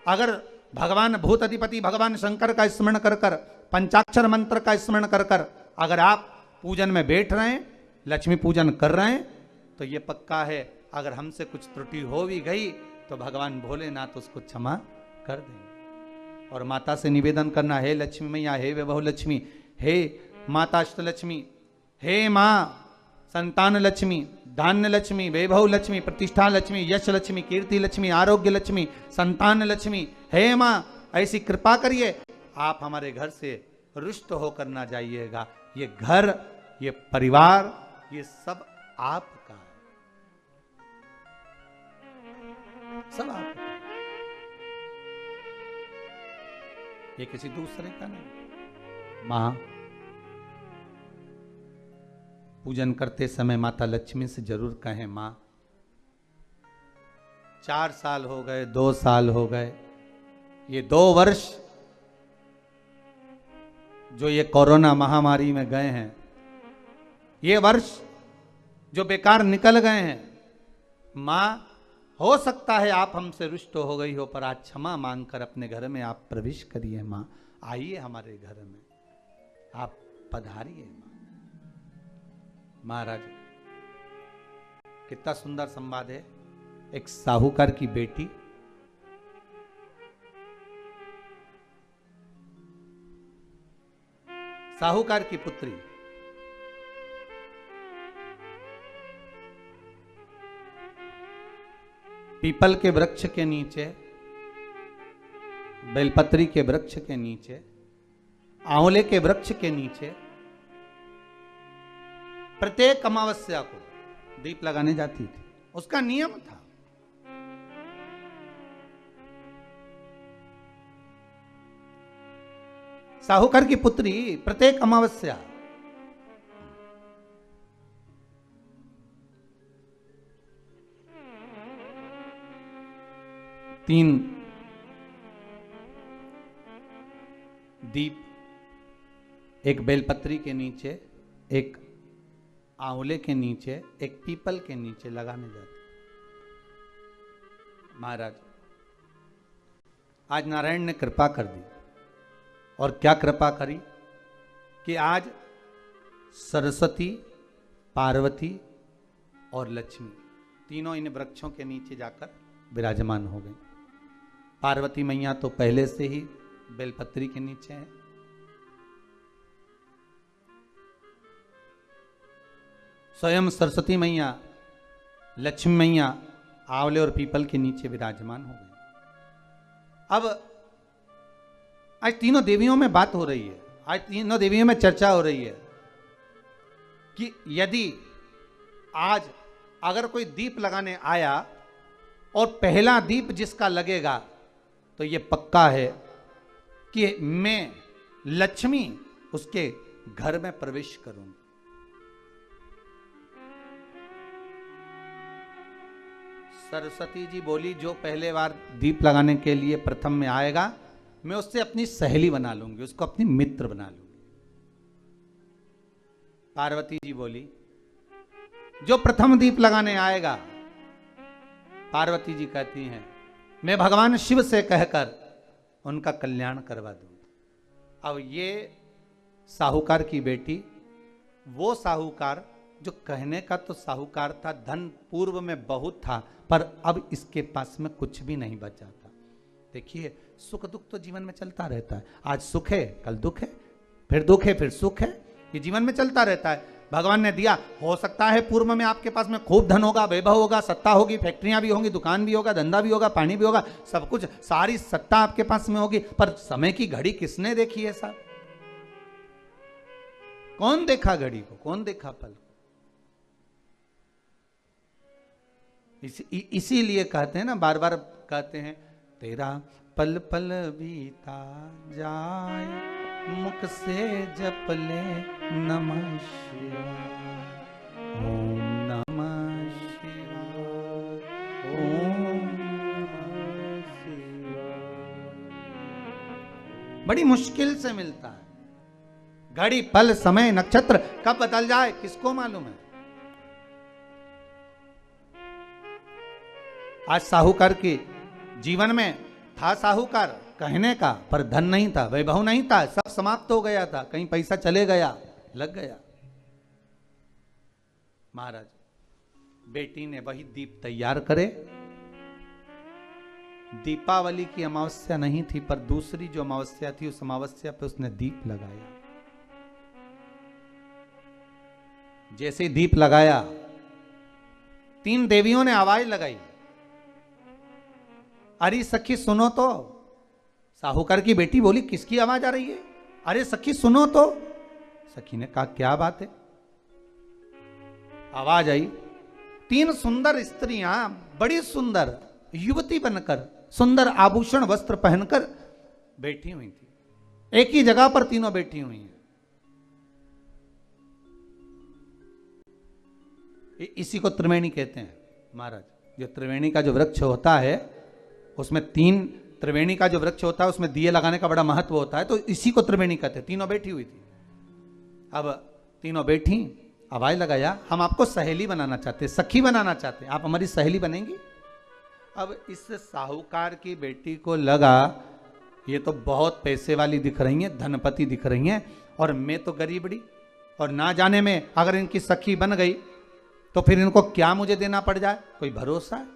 अगर भगवान भूत अधिपति भगवान शंकर का स्मरण कर कर, पंचाक्षर मंत्र का स्मरण कर कर अगर आप पूजन में बैठ रहे हैं, लक्ष्मी पूजन कर रहे हैं, तो ये पक्का है अगर हमसे कुछ त्रुटि हो भी गई तो भगवान भोलेनाथ उसको क्षमा कर देंगे। और माता से निवेदन करना, हे लक्ष्मी मैया, हे वैभव लक्ष्मी, हे माता अष्टलक्ष्मी, हे माँ संतान लक्ष्मी, धान्य लक्ष्मी, वैभव लक्ष्मी, प्रतिष्ठा लक्ष्मी, यश लक्ष्मी, कीर्ति लक्ष्मी, आरोग्य लक्ष्मी, संतान लक्ष्मी, हे माँ ऐसी कृपा करिए, आप हमारे घर से रुष्ट होकर ना जाइएगा। ये घर, ये परिवार, ये सब आपका है, सब आपका है, ये किसी दूसरे का नहीं। मां पूजन करते समय माता लक्ष्मी से जरूर कहें, मां 4 साल हो गए, 2 साल हो गए, ये 2 वर्ष जो ये कोरोना महामारी में गए हैं, ये वर्ष जो बेकार निकल गए हैं, मां हो सकता है आप हमसे रुष्ट हो गई हो, पर आज क्षमा मांगकर अपने घर में आप प्रवेश करिए। मां आइए हमारे घर में, आप पधारिए। मां महाराज कितना सुंदर संवाद है। एक साहूकार की बेटी साहूकार की पुत्री पीपल के वृक्ष के नीचे, बेलपत्री के वृक्ष के नीचे, आंवले के वृक्ष के नीचे प्रत्येक अमावस्या को दीप लगाने जाती थी। उसका नियम था। साहूकार की पुत्री प्रत्येक अमावस्या तीन दीप, एक बेलपत्री के नीचे, एक आंवले के नीचे, एक पीपल के नीचे लगाने जाते। महाराज आज नारायण ने कृपा कर दी, और क्या कृपा करी कि आज सरस्वती, पार्वती और लक्ष्मी तीनों इन वृक्षों के नीचे जाकर विराजमान हो गई। पार्वती मैया तो पहले से ही बेलपत्री के नीचे है, स्वयं सरस्वती मैया, लक्ष्मी मैया आंवले और पीपल के नीचे विराजमान हो गई। अब आज तीनों देवियों में बात हो रही है, आज तीनों देवियों में चर्चा हो रही है कि यदि आज अगर कोई दीप लगाने आया और पहला दीप जिसका लगेगा, तो ये पक्का है कि मैं लक्ष्मी उसके घर में प्रवेश करूंगी। सरस्वती जी बोली, जो पहले बार दीप लगाने के लिए प्रथम में आएगा, मैं उससे अपनी सहेली बना लूंगी, उसको अपनी मित्र बना लूंगी। पार्वती जी बोली, जो प्रथम दीप लगाने आएगा, पार्वती जी कहती हैं, मैं भगवान शिव से कहकर उनका कल्याण करवा दूंगी। अब ये साहूकार की बेटी, वो साहूकार जो कहने का तो साहूकार था, धन पूर्व में बहुत था, पर अब इसके पास में कुछ भी नहीं बचा था। देखिए, सुख दुख तो जीवन में चलता रहता है। आज सुख है, कल दुख है, फिर दुख है, फिर सुख है, ये जीवन में चलता रहता है। भगवान ने दिया, हो सकता है पूर्व में आपके पास में खूब धन होगा, वैभव होगा, सत्ता होगी, फैक्ट्रियां भी होंगी, दुकान भी होगा, धंधा भी होगा, पानी भी होगा, सब कुछ, सारी सत्ता आपके पास में होगी, पर समय की घड़ी किसने देखी है साहब? कौन देखा घड़ी को, कौन देखा पल को? इसीलिए कहते हैं ना, बार बार कहते हैं, तेरा पल पल बीता जाए, मुख से जप ले नमः शिवाय, ओम नमः शिवाय, ओम नमः शिवाय। बड़ी मुश्किल से मिलता है। घड़ी, पल, समय, नक्षत्र कब बदल जाए किसको मालूम है? आज साहूकार के जीवन में था साहूकार कहने का, पर धन नहीं था, वैभव नहीं था, सब समाप्त हो गया था, कहीं पैसा चले गया, लग गया। महाराज बेटी ने वही दीप तैयार करे। दीपावली की अमावस्या नहीं थी, पर दूसरी जो अमावस्या थी उस अमावस्या पे उसने दीप लगाया। जैसे ही दीप लगाया, 3 देवियों ने आवाज लगाई, अरे सखी सुनो तो। साहूकार की बेटी बोली, किसकी आवाज आ रही है? अरे सखी सुनो तो। सखी ने कहा, क्या बात है? आवाज आई, 3 सुंदर स्त्रियां, बड़ी सुंदर युवती बनकर, सुंदर आभूषण वस्त्र पहनकर बैठी हुई थी। एक ही जगह पर तीनों बैठी हुई हैं। इसी को त्रिवेणी कहते हैं महाराज। जो त्रिवेणी का जो वृक्ष होता है, उसमें 3 त्रिवेणी का जो वृक्ष होता है उसमें दिए लगाने का बड़ा महत्व होता है, तो इसी को त्रिवेणी कहते हैं। तीनों बैठी हुई थी। अब तीनों बैठी, आवाज लगाया, हम आपको सहेली बनाना चाहते हैं, सखी बनाना चाहते हैं, आप हमारी सहेली बनेंगी? अब इस साहूकार की बेटी को लगा, ये तो बहुत पैसे वाली दिख रही हैं, धनपति दिख रही हैं, और मैं तो गरीबड़ी, और ना जाने में अगर इनकी सखी बन गई तो फिर इनको क्या मुझे देना पड़ जाए, कोई भरोसा है?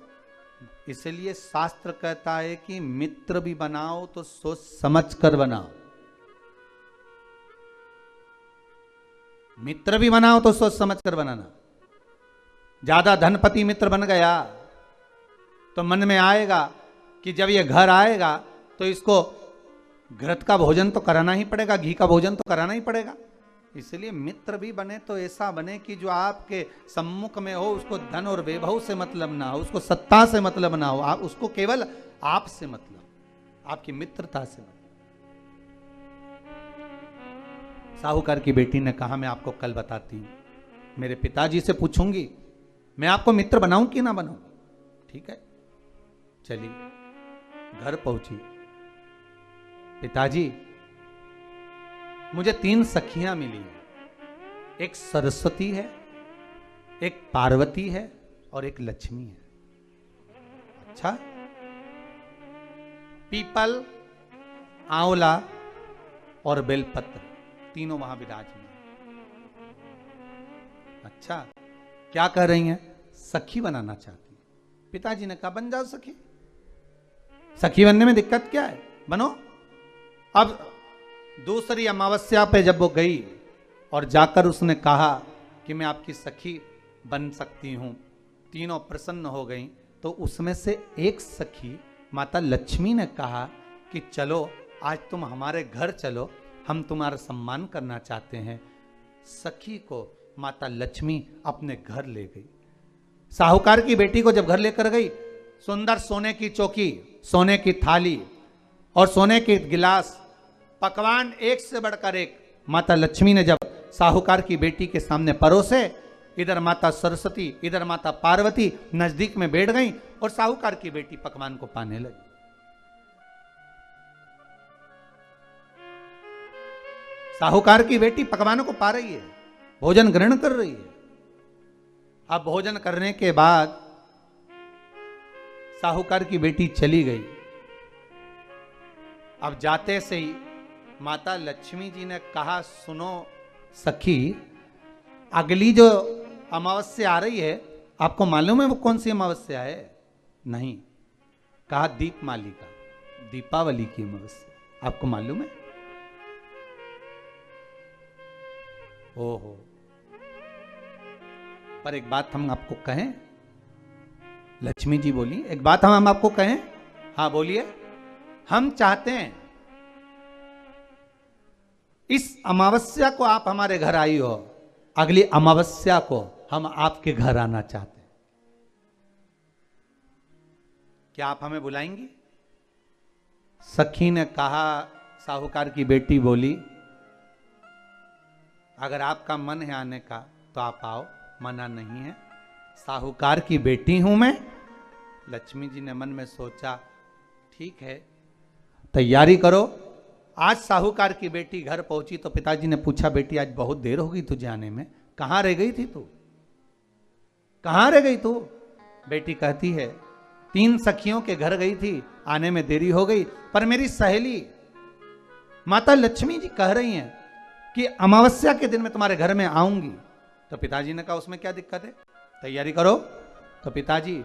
इसलिए शास्त्र कहता है कि मित्र भी बनाओ तो सोच समझ कर बनाओ। मित्र भी बनाओ तो सोच समझ कर बनाना। ज्यादा धनपति मित्र बन गया तो मन में आएगा कि जब ये घर आएगा तो इसको घृत का भोजन तो कराना ही पड़ेगा, घी का भोजन तो कराना ही पड़ेगा। इसलिए मित्र भी बने तो ऐसा बने कि जो आपके सम्मुख में हो, उसको धन और वैभव से मतलब ना हो, उसको सत्ता से मतलब ना हो, आप उसको केवल आपसे मतलब, आपकी मित्रता से मतलब। साहूकार की बेटी ने कहा, मैं आपको कल बताती हूं, मेरे पिताजी से पूछूंगी, मैं आपको मित्र बनाऊं कि ना बनाऊं? ठीक है, चलिए। घर पहुंची, पिताजी मुझे 3 सखियां मिली हैं, एक सरस्वती है, एक पार्वती है और एक लक्ष्मी है। अच्छा, पीपल, आंवला और बेलपत्र तीनों वहां विराजमान। अच्छा, क्या कह रही हैं? सखी बनाना चाहती। पिताजी ने कहा, बन जाओ सखी, सखी बनने में दिक्कत क्या है, बनो। अब दूसरी अमावस्या पे जब वो गई और जाकर उसने कहा कि मैं आपकी सखी बन सकती हूं, तीनों प्रसन्न हो गईं। तो उसमें से एक सखी माता लक्ष्मी ने कहा कि चलो आज तुम हमारे घर चलो, हम तुम्हारा सम्मान करना चाहते हैं। सखी को माता लक्ष्मी अपने घर ले गई। साहूकार की बेटी को जब घर लेकर गई, सुंदर सोने की चौकी, सोने की थाली और सोने के गिलास, पकवान एक से बढ़कर एक माता लक्ष्मी ने जब साहूकार की बेटी के सामने परोसे, इधर माता सरस्वती, इधर माता पार्वती नजदीक में बैठ गईं और साहूकार की बेटी पकवान को पाने लगी। साहूकार की बेटी पकवानों को पा रही है, भोजन ग्रहण कर रही है। अब भोजन करने के बाद साहूकार की बेटी चली गई। अब जाते से ही माता लक्ष्मी जी ने कहा, सुनो सखी, अगली जो अमावस्या आ रही है, आपको मालूम है वो कौन सी अमावस्या है? नहीं। कहा, दीपमालिका, दीपावली की अमावस्या, आपको मालूम है? ओहो, पर एक बात हम आपको कहें, लक्ष्मी जी बोली, एक बात हम आपको कहें। हाँ बोलिए। हम चाहते हैं इस अमावस्या को आप हमारे घर आई हो, अगली अमावस्या को हम आपके घर आना चाहते हैं, क्या आप हमें बुलाएंगी? सखी ने कहा, साहूकार की बेटी बोली, अगर आपका मन है आने का तो आप आओ, मना नहीं है। साहूकार की बेटी हूं मैं। लक्ष्मी जी ने मन में सोचा, ठीक है, तैयारी करो। आज साहूकार की बेटी घर पहुंची तो पिताजी ने पूछा, बेटी आज बहुत देर हो गई तुझे आने में, कहां रह गई थी तू, कहां रह गई तू? बेटी कहती है, 3 सखियों के घर गई थी, आने में देरी हो गई, पर मेरी सहेली माता लक्ष्मी जी कह रही हैं कि अमावस्या के दिन मैं तुम्हारे घर में आऊंगी। तो पिताजी ने कहा उसमें क्या दिक्कत है, तैयारी करो। तो पिताजी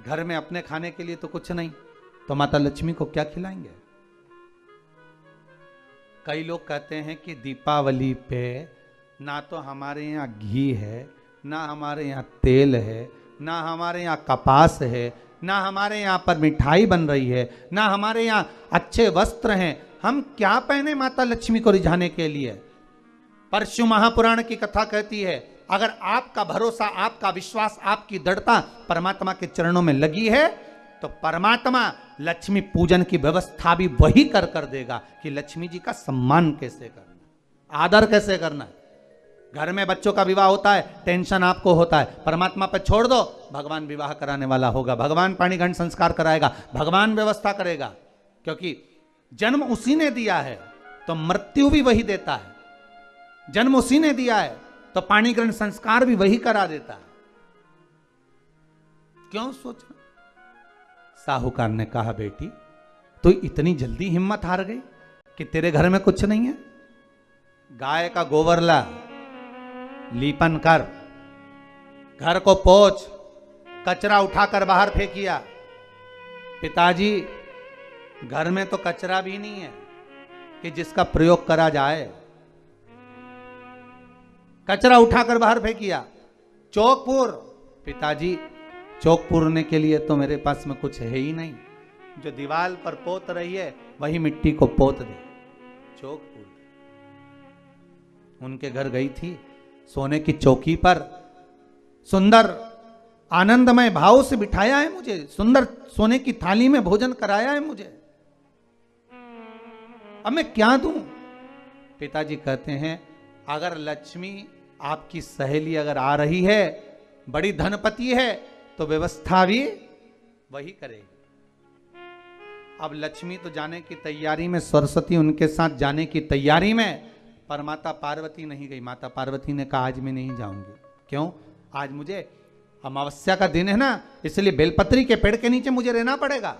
घर में अपने खाने के लिए तो कुछ नहीं, तो माता लक्ष्मी को क्या खिलाएंगे। कई लोग कहते हैं कि दीपावली पे ना तो हमारे यहाँ घी है, ना हमारे यहाँ तेल है, ना हमारे यहाँ कपास है, ना हमारे यहाँ पर मिठाई बन रही है, ना हमारे यहाँ अच्छे वस्त्र हैं, हम क्या पहने माता लक्ष्मी को रिझाने के लिए। परशु महापुराण की कथा कहती है अगर आपका भरोसा, आपका विश्वास, आपकी दृढ़ता परमात्मा के चरणों में लगी है तो परमात्मा लक्ष्मी पूजन की व्यवस्था भी वही कर देगा कि लक्ष्मी जी का सम्मान कैसे करना, आदर कैसे करना है। घर में बच्चों का विवाह होता है, टेंशन आपको होता है, परमात्मा पर छोड़ दो, भगवान विवाह कराने वाला होगा, भगवान पाणिग्रहण संस्कार कराएगा, भगवान व्यवस्था करेगा, क्योंकि जन्म उसी ने दिया है तो मृत्यु भी वही देता है, जन्म उसी ने दिया है तो पाणिग्रहण संस्कार भी वही करा देता है। क्यों सोचना। साहूकार ने कहा बेटी तो इतनी जल्दी हिम्मत हार गई कि तेरे घर में कुछ नहीं है। गाय का गोबर ला, लीपन कर, घर को पोंछ, कचरा उठाकर बाहर फेंकिया। पिताजी घर में तो कचरा भी नहीं है कि जिसका प्रयोग करा जाए, कचरा उठाकर बाहर फेंकिया। चौक पिताजी चौक पूरने के लिए तो मेरे पास में कुछ है ही नहीं, जो दीवार पर पोत रही है वही मिट्टी को पोत दे, चौक पूर। उनके घर गई थी, सोने की चौकी पर सुंदर आनंदमय भाव से बिठाया है मुझे, सुंदर सोने की थाली में भोजन कराया है मुझे, अब मैं क्या दूं। पिताजी कहते हैं अगर लक्ष्मी आपकी सहेली अगर आ रही है, बड़ी धनपति है, तो व्यवस्था भी वही करेगी। अब लक्ष्मी तो जाने की तैयारी में, सरस्वती उनके साथ जाने की तैयारी में, पर माता पार्वती नहीं गई। माता पार्वती ने कहा आज मैं नहीं जाऊंगी। क्यों? आज मुझे अमावस्या का दिन है ना, इसलिए बेलपत्री के पेड़ के नीचे मुझे रहना पड़ेगा।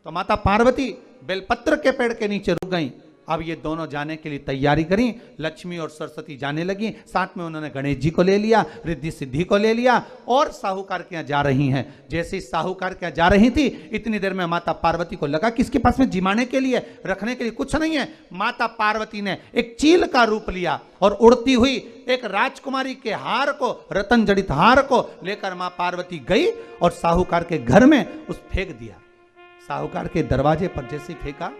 तो माता पार्वती बेलपत्र के पेड़ के नीचे रुक गई। अब ये दोनों जाने के लिए तैयारी करी, लक्ष्मी और सरस्वती जाने लगी, साथ में उन्होंने गणेश जी को ले लिया, रिद्धि सिद्धि को ले लिया और साहूकार के यहाँ जा रही हैं। जैसे ही साहूकार के यहाँ जा रही थी, इतनी देर में माता पार्वती को लगा कि इसके पास में जिमाने के लिए, रखने के लिए कुछ नहीं है। माता पार्वती ने एक चील का रूप लिया और उड़ती हुई एक राजकुमारी के हार को, रतन जड़ित हार को लेकर मां पार्वती गई और साहूकार के घर में उस फेंक दिया। साहूकार के दरवाजे पर जैसे फेंका,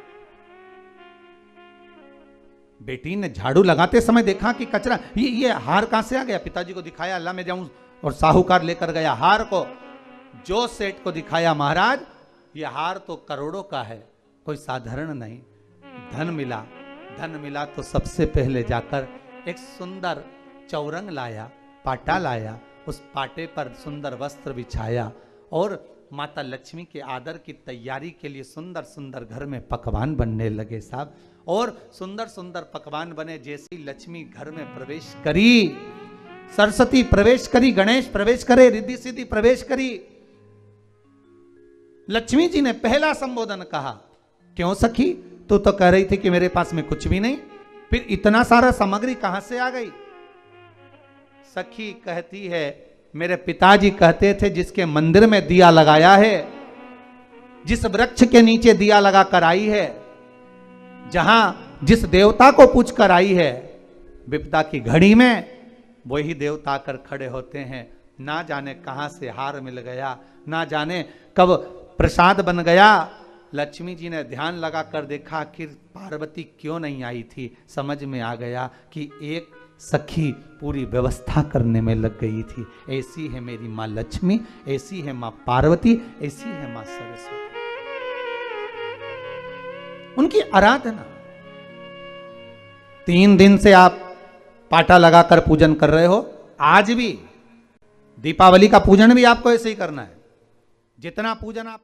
बेटी ने झाड़ू लगाते समय देखा कि कचरा, ये हार कहां से आ गया। पिताजी को दिखाया, अल्लाह मैं जाऊं, और साहूकार लेकर गया हार को। जो सेठ को दिखाया, महाराज ये हार तो करोड़ों का है, कोई साधारण नहीं। धन मिला तो सबसे पहले जाकर एक सुंदर चौरंग लाया, पाटा लाया, उस पाटे पर सुंदर वस्त्र बिछाया और माता लक्ष्मी के आदर की तैयारी के लिए सुंदर सुंदर घर में पकवान बनने लगे साहब। और सुंदर सुंदर पकवान बने। जैसी लक्ष्मी घर में प्रवेश करी, सरस्वती प्रवेश करी, गणेश प्रवेश करे, रिद्धि सिद्धि प्रवेश करी, लक्ष्मी जी ने पहला संबोधन कहा, क्यों सखी तू तो कह रही थी कि मेरे पास में कुछ भी नहीं, फिर इतना सारा सामग्री कहां से आ गई। सखी कहती है मेरे पिताजी कहते थे जिसके मंदिर में दिया लगाया है, जिस वृक्ष के नीचे दिया लगा कर आई है, जहां जिस देवता को पूछ कर आई है, विपदा की घड़ी में वही देवता आकर खड़े होते हैं। ना जाने कहां से हार मिल गया, ना जाने कब प्रसाद बन गया। लक्ष्मी जी ने ध्यान लगा कर देखा आखिर पार्वती क्यों नहीं आई थी। समझ में आ गया कि एक सखी पूरी व्यवस्था करने में लग गई थी। ऐसी है मेरी माँ लक्ष्मी, ऐसी है माँ पार्वती, ऐसी है माँ सरस्वती। उनकी आराधना 3 दिन से आप पाटा लगाकर पूजन कर रहे हो। आज भी दीपावली का पूजन भी आपको ऐसे ही करना है। जितना पूजन आप